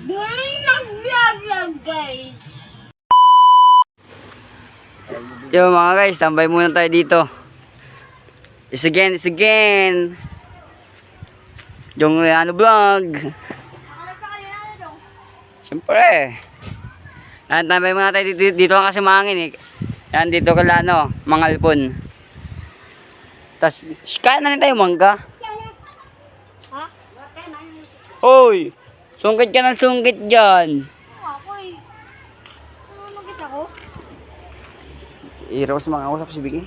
Nag-vlog guys. Yo mga guys, tambay muna tayo dito. It's again. Yung vlog. Siyempre. Yan, tambay muna tayo dito lang kasi mangin eh. Yan, dito kala Mangalpon. Tas, kain na rin tayo mangga. Ha? Hoy! Sungkit ka ng sungkit dyan. Ako eh. Ano kita ko? Iraw sa mga usap si Biggie.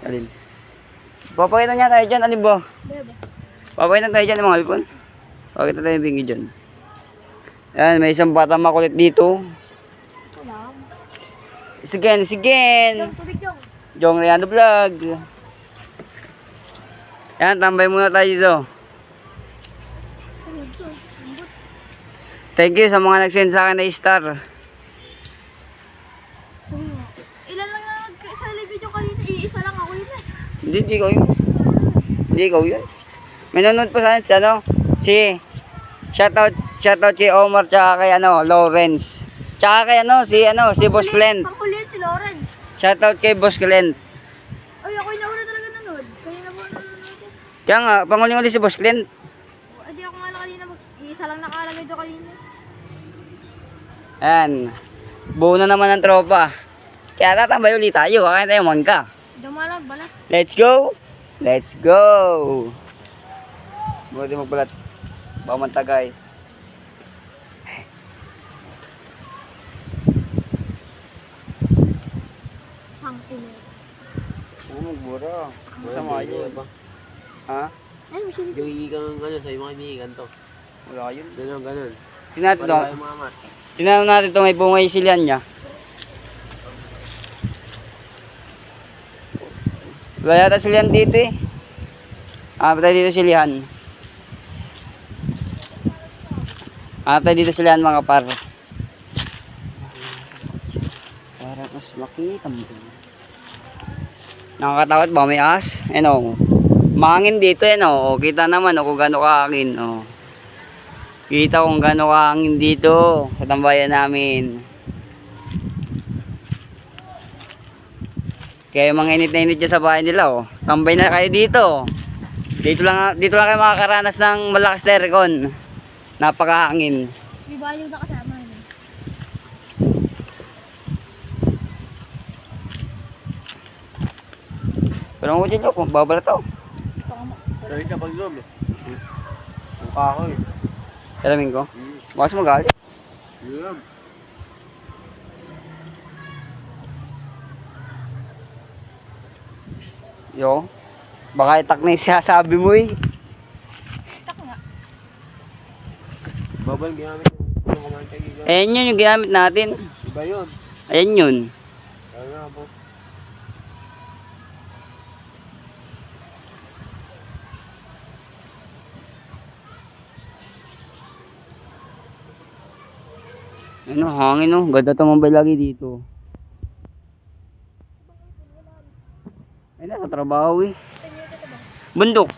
Alin? Papakita niya tayo dyan, alin ba? Papakita tayo dyan ng mga alpon. Papakita tayo yung Biggie dyan. Yan, may isang bata makulit dito. Wala. It's again. Tubig yung. Jong Riano Vlog. Yan, tambay muna tayo dito. Thank you sa mga nag-send sa akin na star. Ilan lang na sa video kanina? Iisa lang ako yun eh. Hindi ikaw yun. May nanonood pa sa akin si shoutout kay Omar tsaka kay Lawrence. Tsaka kay si Boss Clint. Panghuli si Lawrence. Shoutout kay Boss Clint. Ay, ako yung nauna talaga nanood. Kaya na po nanonood. Kaya nga, panguling-uli si Boss Clint. Hindi ako nga lang kanina. Iisa lang nakalagay dyan kanina. Ayan. Buo na naman ang tropa. Kaya tatambay ulit tayo. Kakain tayo mangga. Diyan malag, balat. Let's go! Buti magbalat. Baka mantagay. Hangkin. Oo, magbura. Masama yun. Ha? Ay, masyari. Yung iigang sa mga iniigan to. Wala yun. Ganun. Tinatid Wala tayong mama. Tinanong natin ito, may bungay silihan niya. Wala yata silihan dito eh. Patay dito silihan. Patay dito silihan mga par. Para mas makita mo. Nakakatakot ba may as? Mangin dito kita naman kung gano'n kaangin. Kita kung gano'n kaangin dito sa tambayan namin. Kaya mga init dyan sa bahay nila tambay na kayo dito. Dito lang kayo makakaranas ng malakas na aircon. Napakahangin. May bayo na kasama. Pero ang kutsin nyo, kung babala to. Dahil ka pag-loob eh. Ang kahoy. Salamin ko. Bakas magalit. Yun. Yo. Baka itak na yung sinasabi mo eh. Tak nga. Babal ginamit yung mga kaibigan. Ayan yun yung ginamit natin. Iba yun. Ayan yun. Kaya nga po. Hangin ganda tumambay lagi dito. Ay nasa trabaho eh. Bundok.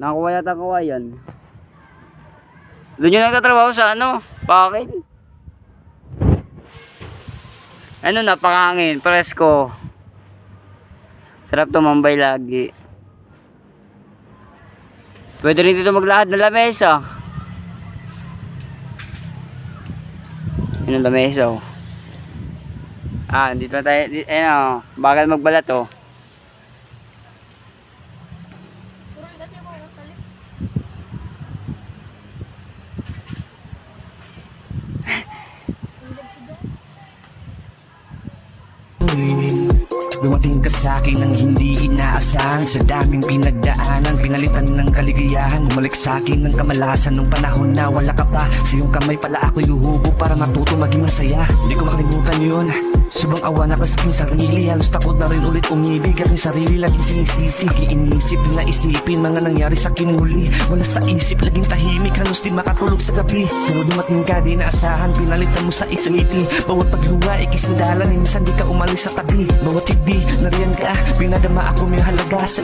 Nakuha yata kawayan. Doon yung nagtatrabaho sa pakil. Napakahangin, presko. Sarap tumambay lagi. Pwede rin dito maglakad na lamesa. Yung lamesa dito na tayo. Bagal magbalat Dumating ka sa akin nang hindi inaasahan. Sa daming pinagdaanan, pinalitan ng kaligayahan. Bumalik sa akin ng kamalasan nung panahon na wala ka pa. Sa iyong kamay pala ako yuhubo para matuto maging masaya. Hindi ko makalimutan yun. Subang awa na ka sa aking sarili. Halos takot na rin ulit umibig. At yung sarili laging sinisisi. Iinisip na isipin mga nangyari sa akin muli. Wala sa isip, laging tahimik. Halos di makatulog sa gabi. Pero dumating ka di naasahan. Pinalitan mo sa isipin. Bawat pagluwa, ikisandalan. Minsan di ka umalis sa tabi. Bawat tibi, nariyan ka. Pinadama ako may halaga sa